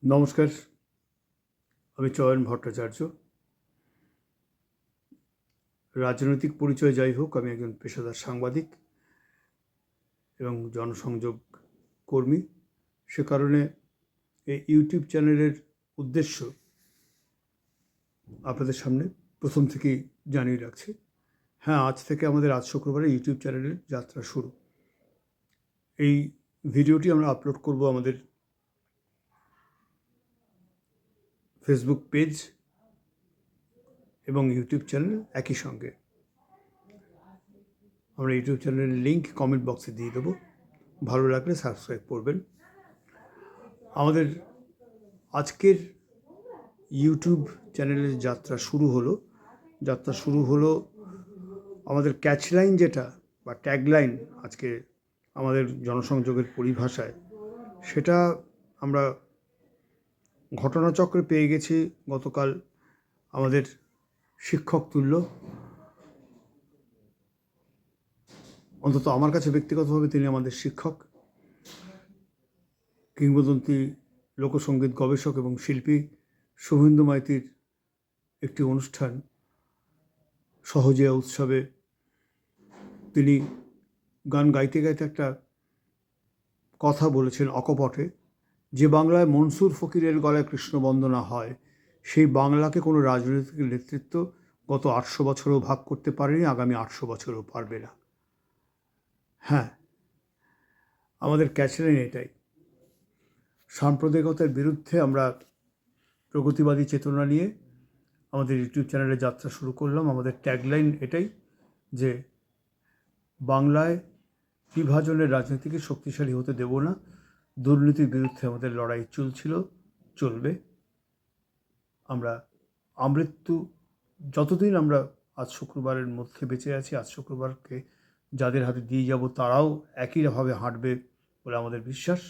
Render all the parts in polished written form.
নমস্কার, আমি চয়ন ভট্টাচার্য। রাজনৈতিক পরিচয় যাই হোক, আমি একজন পেশাদার সাংবাদিক এবং জনসংযোগ কর্মী। সে কারণে এই ইউটিউব চ্যানেলের উদ্দেশ্য আপনাদের সামনে প্রথম থেকেই জানিয়ে রাখছি। হ্যাঁ, আজ থেকে আমাদের শুক্রবারে ইউটিউব চ্যানেলের যাত্রা শুরু। এই ভিডিওটি আমরা আপলোড করব আমাদের ফেসবুক পেজ এবং ইউটিউব চ্যানেল একই সঙ্গে। আমরা ইউটিউব চ্যানেলের লিঙ্ক কমেন্ট বক্সে দিয়ে দেবো, ভালো লাগলে সাবস্ক্রাইব করবেন। আমাদের আজকের ইউটিউব চ্যানেলের যাত্রা শুরু হলো আমাদের ক্যাচলাইন যেটা বা ট্যাগলাইন আজকে আমাদের জনসংযোগের পরিভাষায়, সেটা আমরা ঘটনাচক্রে পেয়ে গেছি গতকাল। আমাদের শিক্ষক তুল্য, অন্তত আমার কাছে ব্যক্তিগতভাবে তিনি আমাদের শিক্ষক, কিংবদন্তি লোকসঙ্গীত গবেষক এবং শিল্পী শুভেন্দু মাইতির একটি অনুষ্ঠান সহজিয়া উৎসবে তিনি গান গাইতে গাইতে একটা কথা বলেছেন অকপটে, যে বাংলায় মনসুর ফকিরের গলায় কৃষ্ণ বন্দনা হয়, সেই বাংলাকে কোনো রাজনৈতিক নেতৃত্ব গত 800 বছরও ভাগ করতে পারেনি, আগামী 800 বছরও পারবে না। হ্যাঁ, আমাদের ক্যাচলাইন এটাই। সাম্প্রদায়িকতার বিরুদ্ধে আমরা প্রগতিবাদী চেতনা নিয়ে আমাদের ইউটিউব চ্যানেলে যাত্রা শুরু করলাম। আমাদের ট্যাগলাইন এটাই যে বাংলায় বিভাজনের রাজনীতিকে শক্তিশালী হতে দেব না, দুর্নীতির বিরুদ্ধে আমাদের লড়াই চলবে। আমরা আমৃত্যু যতদিন আমরা আজ শুক্রবারের মধ্যে বেঁচে আছি, আজ শুক্রবারকে যাদের হাতে দিয়ে যাব তারাও একইভাবে হাঁটবে বলে আমাদের বিশ্বাস।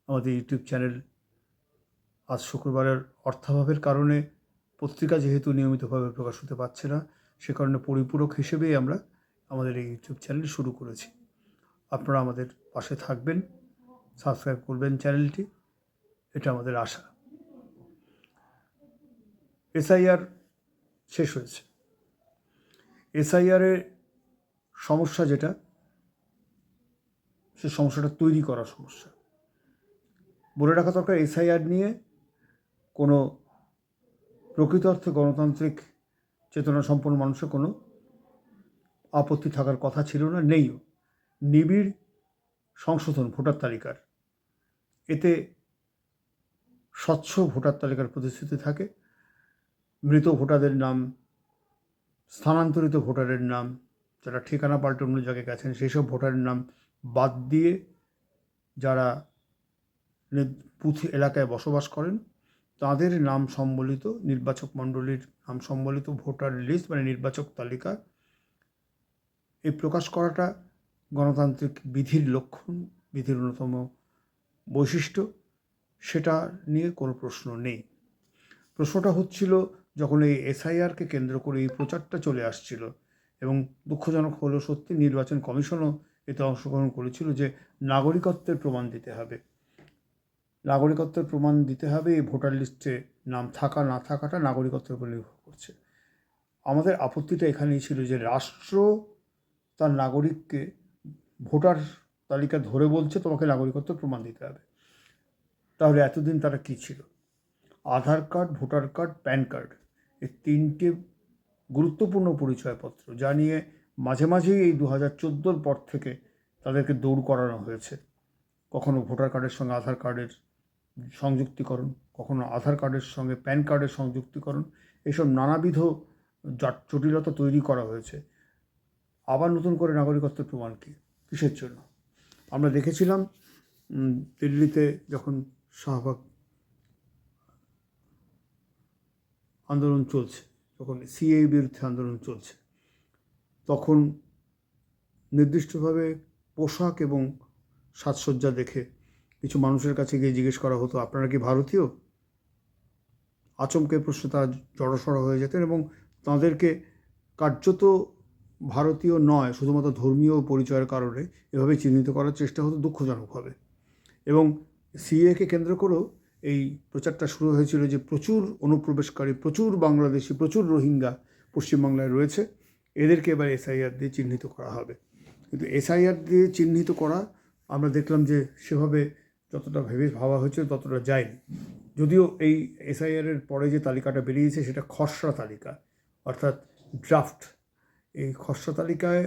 আমাদের ইউটিউব চ্যানেল আজ শুক্রবারের অর্থাভাবের কারণে পত্রিকা যেহেতু নিয়মিতভাবে প্রকাশ হতে পারছে না, সে কারণে পরিপূরক হিসেবেই আমরা আমাদের এই ইউটিউব চ্যানেল শুরু করেছি। আপনারা আমাদের পাশে থাকবেন, সাবস্ক্রাইব করবেন চ্যানেলটি, এটা আমাদের আশা। এসআইআর শেষ হয়েছে। এসআইআরের সমস্যা যেটা, সে সমস্যাটা তৈরি করা সমস্যা। বলে রাখা দরকার, এসআইআর নিয়ে কোনো প্রকৃত অর্থে গণতান্ত্রিক চেতনা সম্পন্ন মানুষের কোনো আপত্তি থাকার কথা ছিল না, নেইও। নিবিড় সংশোধন ভোটার তালিকার, এতে স্বচ্ছ ভোটার তালিকার প্রতিশ্রুতি থাকে। মৃত ভোটারদের নাম, স্থানান্তরিত ভোটারের নাম, যারা ঠিকানা পাল্টে অন্য জায়গায় গেছেন সেই সব ভোটারের নাম বাদ দিয়ে যারা বুথ এলাকায় বসবাস করেন তাদের নাম সম্বলিত নির্বাচক মণ্ডলীর নাম সম্বলিত ভোটার লিস্ট মানে নির্বাচক তালিকা, এই প্রকাশ করাটা গণতান্ত্রিক বিধির লক্ষণ, বিধির অন্যতম বৈশিষ্ট্য। সেটা নিয়ে কোনো প্রশ্ন নেই। প্রশ্নটা হচ্ছিল যখন এই এসআইআরকে কেন্দ্র করে এই প্রচারটা চলে আসছিল, এবং দুঃখজনক হলো সত্যি, নির্বাচন কমিশনও এতে অংশগ্রহণ করেছিল, যে নাগরিকত্বের প্রমাণ দিতে হবে। নাগরিকত্বের প্রমাণ দিতে হবে, এই ভোটার লিস্টে নাম থাকা না থাকাটা নাগরিকত্বের উপর নির্ভর করছে। আমাদের আপত্তিটা এখানেই ছিল যে রাষ্ট্র তার নাগরিককে ভোটার তালিকা ধরে বলছে তোমাকে নাগরিকত্ব প্রমাণ দিতে হবে। তাহলে এতদিন তারা কী ছিল? Aadhaar card, voter card, PAN card, এই তিনটে গুরুত্বপূর্ণ পরিচয়পত্র, যা নিয়ে মাঝে মাঝেই এই 2014 পর থেকে তাদেরকে দৌড় করানো হয়েছে। কখনো ভোটার কার্ডের সঙ্গে আধার কার্ডের সংযুক্তিকরণ, কখনো আধার কার্ডের সঙ্গে প্যান কার্ডের সংযুক্তিকরণ, এসব নানাবিধ জটিলতা তৈরি করা হয়েছে। আবার নতুন করে নাগরিকত্বের প্রমাণ কিসের জন্য? আমরা দেখেছিলাম দিল্লিতে যখন শাহবাগ আন্দোলন চলছে, যখন সিএএ বিরুদ্ধে আন্দোলন চলছে, তখন নির্দিষ্টভাবে পোশাক এবং সাজসজ্জা দেখে কিছু মানুষের কাছে গিয়ে জিজ্ঞেস করা হতো, আপনারা কি ভারতীয়? আচমকে প্রশ্নে তারা জড়সড় হয়ে যেতেন এবং তাঁদেরকে কার্যত ভারতীয় নয়, শুধুমাত্র ধর্মীয় পরিচয়ের কারণে এভাবে চিহ্নিত করার চেষ্টা হতো দুঃখজনকভাবে। এবং সিএকে কেন্দ্র করেও এই প্রচারটা শুরু হয়েছিল যে প্রচুর অনুপ্রবেশকারী, প্রচুর বাংলাদেশি, প্রচুর রোহিঙ্গা পশ্চিমবাংলায় রয়েছে, এদেরকে এবার এসআইআর দিয়ে চিহ্নিত করা হবে। কিন্তু এসআইআর দিয়ে চিহ্নিত করা আমরা দেখলাম যে সেভাবে যতটা ভাবা হয়েছিল ততটা যায়নি। যদিও এই এসআইআরের পরে যে তালিকাটা বেরিয়েছে সেটা খসড়া তালিকা, অর্থাৎ ড্রাফট। এই খসড়া তালিকায়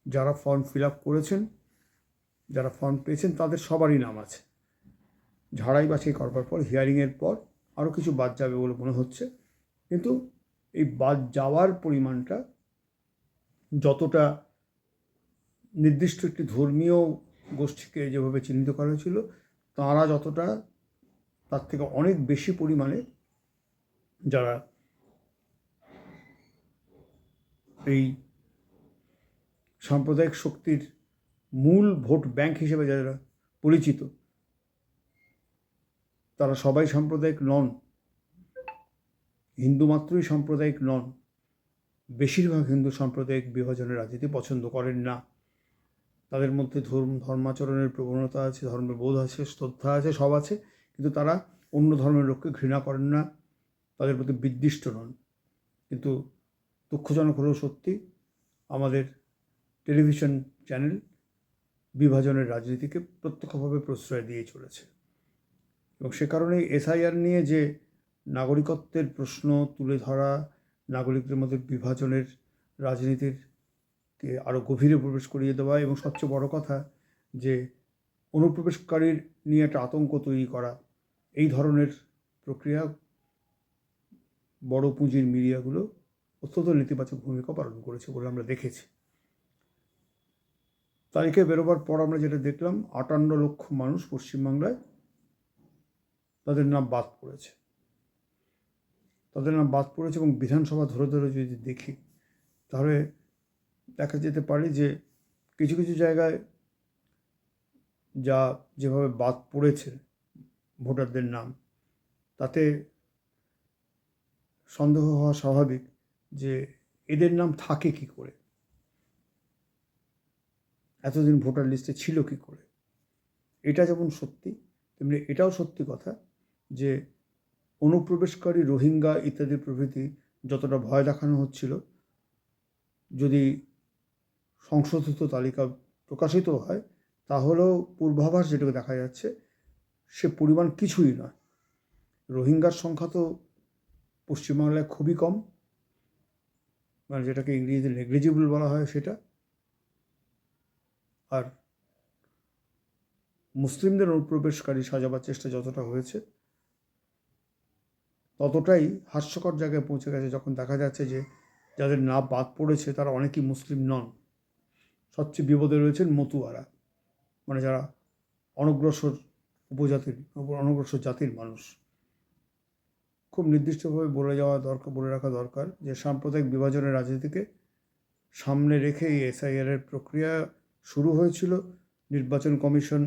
যারা ফর্ম ফিল আপ করেছেন, যারা ফর্ম পেয়েছেন, তাদের সবারই নাম আছে। ঝাড়াই বাছাই করবার পর, হিয়ারিংয়ের পর আরও কিছু বাদ যাবে বলে মনে হচ্ছে। কিন্তু এই বাদ যাওয়ার পরিমাণটা যতটা নির্দিষ্ট একটি ধর্মীয় গোষ্ঠীকে যেভাবে চিহ্নিত করা হয়েছিল, তারা যতটা তার থেকে অনেক বেশি পরিমাণে যারা এই সাম্প্রদায়িক শক্তির মূল ভোট ব্যাংক হিসেবে যারা পরিচিত, তারা সবাই সাম্প্রদায়িক নন, হিন্দু মাত্রই সাম্প্রদায়িক নন। বেশিরভাগ হিন্দু সাম্প্রদায়িক বিভাজনের রাজনীতি পছন্দ করেন না। তাদের মধ্যে ধর্মাচরণের প্রবণতা আছে, ধর্মের বোধ আছে, শ্রদ্ধা আছে, সব আছে, কিন্তু তারা অন্য ধর্মের লোককে ঘৃণা করেন না, তাদের প্রতি বিদ্বিষ্ট নন। কিন্তু দুঃখজনক হলেও সত্যি, আমাদের টেলিভিশন চ্যানেল বিভাজনের রাজনীতিকে প্রত্যক্ষভাবে প্রশ্রয় দিয়ে চলেছে। এবং সে কারণেই এসআইআর নিয়ে যে নাগরিকত্বের প্রশ্ন তুলে ধরা, নাগরিকদের মধ্যে বিভাজনের রাজনীতিরকে আরও গভীরে প্রবেশ করিয়ে দেওয়া, এবং সবচেয়ে বড় কথা যে অনুপ্রবেশকারীর নিয়ে একটা আতঙ্ক তৈরি করা, এই ধরনের প্রক্রিয়া বড় পুঁজির মিডিয়াগুলো অত্যন্ত নেতিবাচক ভূমিকা পালন করেছে বলে আমরা দেখেছি। তালিকায় বেরোবার পর আমরা যেটা দেখলাম, 58 লক্ষ মানুষ পশ্চিমবাংলায় তাদের নাম বাদ পড়েছে। এবং বিধানসভা ধরে ধরে যদি দেখি, তাহলে দেখা যেতে পারে যে কিছু কিছু জায়গায় যেভাবে বাদ পড়েছে ভোটারদের নাম, তাতে সন্দেহ হওয়া স্বাভাবিক যে এদের নাম থাকে কি করে, এতদিন ভোটার লিস্টে ছিল কি করে। এটা যেমন সত্যি, তেমনি এটাও সত্যি কথা যে অনুপ্রবেশকারী রোহিঙ্গা ইত্যাদি প্রভৃতি যতটা ভয় দেখানো হচ্ছিল, যদি সংশোধিত তালিকা প্রকাশিত হয়, তাহলেও পূর্বাভাস যেটুকু দেখা যাচ্ছে সে পরিমাণ কিছুই নয়। রোহিঙ্গার সংখ্যা তো পশ্চিমবাংলায় খুবই কম, মানে যেটাকে ইংরেজিতে নেগলিজিবল বলা হয় সেটা। আর মুসলিমদের অনুপ্রবেশকারী সাজাবার চেষ্টা যতটা হয়েছে, ততটাই হাস্যকর জায়গায় পৌঁছে গেছে যখন দেখা যাচ্ছে যে যাদের নাম বাদ পড়েছে তারা অনেকেই মুসলিম নন। সবচেয়ে বিপদে রয়েছেন মতুয়ারা, মানে যারা অনগ্রসর জাতির মানুষ। খুব নির্দিষ্টভাবে বলে রাখা দরকার যে সাম্প্রদায়িক বিভাজনের রাজনীতিকে সামনে রেখে এই এসআইআরের প্রক্রিয়া শুরু হয়েছিল। নির্বাচন কমিশন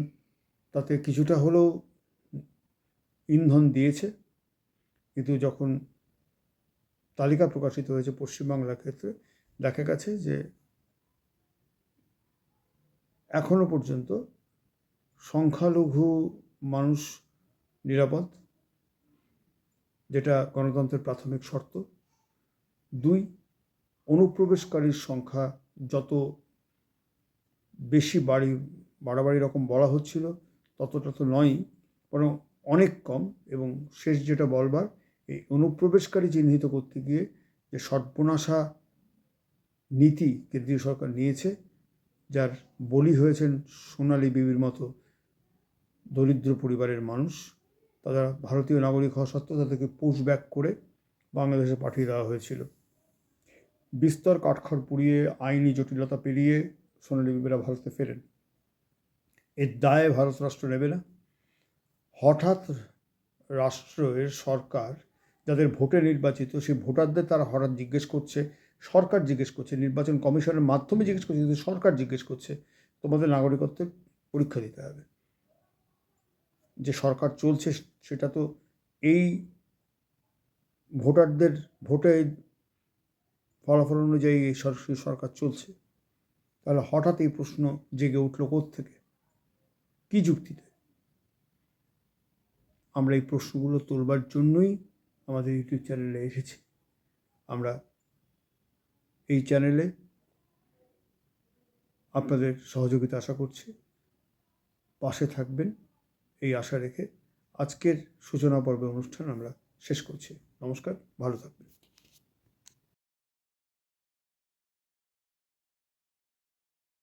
তাতে কিছুটা হলেও ইন্ধন দিয়েছে, কিন্তু যখন তালিকা প্রকাশিত হয়েছে পশ্চিমবাংলার ক্ষেত্রে, দেখা গেছে যে এখনো পর্যন্ত সংখ্যালঘু মানুষ নিরাপদ, যেটা গণতন্ত্রের প্রাথমিক শর্ত। 2, অনুপ্রবেশকারীর সংখ্যা যত বেশি বাড়াবাড়ি রকম বলা হচ্ছিল, ততটা তো নয়ই, বরং অনেক কম। এবং শেষ যেটা বলবার, এই অনুপ্রবেশকারী চিহ্নিত করতে গিয়ে যে সর্বনাশা নীতি কেন্দ্রীয় সরকার নিয়েছে, যার বলি হয়েছেন সোনালী বিবির মতো দরিদ্র পরিবারের মানুষ, তারা ভারতীয় নাগরিক হওয়া সত্ত্বেও তাদেরকে পুশব্যাক করে বাংলাদেশে পাঠিয়ে দেওয়া হয়েছিল। বিস্তর কাঠখড় পুড়িয়ে, আইনি জটিলতা পেরিয়ে সোনালী বিবিরা ভারতে ফেরেন। এর দায় ভারত রাষ্ট্র নেবে না। হঠাৎ রাষ্ট্রের সরকার যাদের ভোটে নির্বাচিত, সেই ভোটারদের তারা হঠাৎ সরকার জিজ্ঞেস করছে, নির্বাচন কমিশনের মাধ্যমে জিজ্ঞেস করছে, কিন্তু সরকার জিজ্ঞেস করছে তোমাদের নাগরিকত্বের পরীক্ষা দিতে হবে। যে সরকার চলছে সেটা তো এই ভোটারদের ভোটে ফলাফল অনুযায়ী এই সরকার চলছে। তাহলে হঠাৎ এই প্রশ্ন জেগে উঠল কোত্থেকে, কী যুক্তিতে? আমরা এই প্রশ্নগুলো তোলবার জন্যই আমাদের ইউটিউব চ্যানেলে এসেছি। আমরা এই চ্যানেলে আপনাদের সহযোগিতা আশা করছি, পাশে থাকবেন এই আশা রেখে আজকের সূচনা পর্বের অনুষ্ঠান আমরা শেষ করছি। নমস্কার, ভালো থাকবেন।